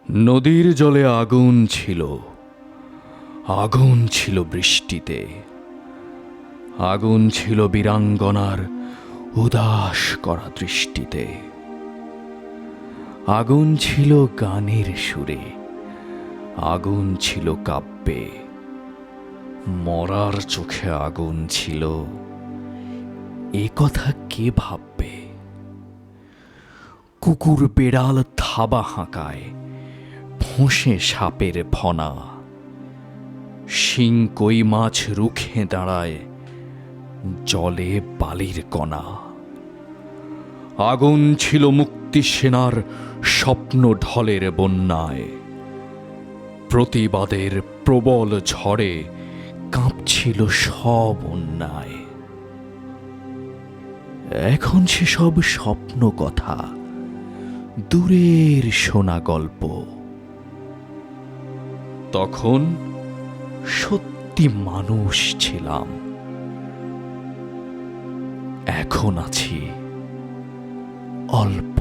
নদীর জলে আগুন ছিল, আগুন ছিল বৃষ্টিতে, আগুন ছিল বীরাঙ্গনার উদাস করা দৃষ্টিতে, আগুন ছিল গানের সুরে, আগুন ছিল কাব্যে, মরার চোখে আগুন ছিল, এ কথা কে ভাববে? কুকুর বেড়াল থাবা হাঁকায়, ফোঁসে সাপের ফনা, শিং কই মাছ রুখে দাঁড়ায় জলে বালির কণা। আগুন ছিল মুক্তি সেনার স্বপ্ন ঢলের বন্যায়, প্রতিবাদের প্রবল ঝড়ে কাঁপছিল সব অন্যায়। এখন সেসব স্বপ্ন কথা, দূরের শোনা গল্প। তখন সত্যি মানুষ ছিলাম, এখন আছি অল্প।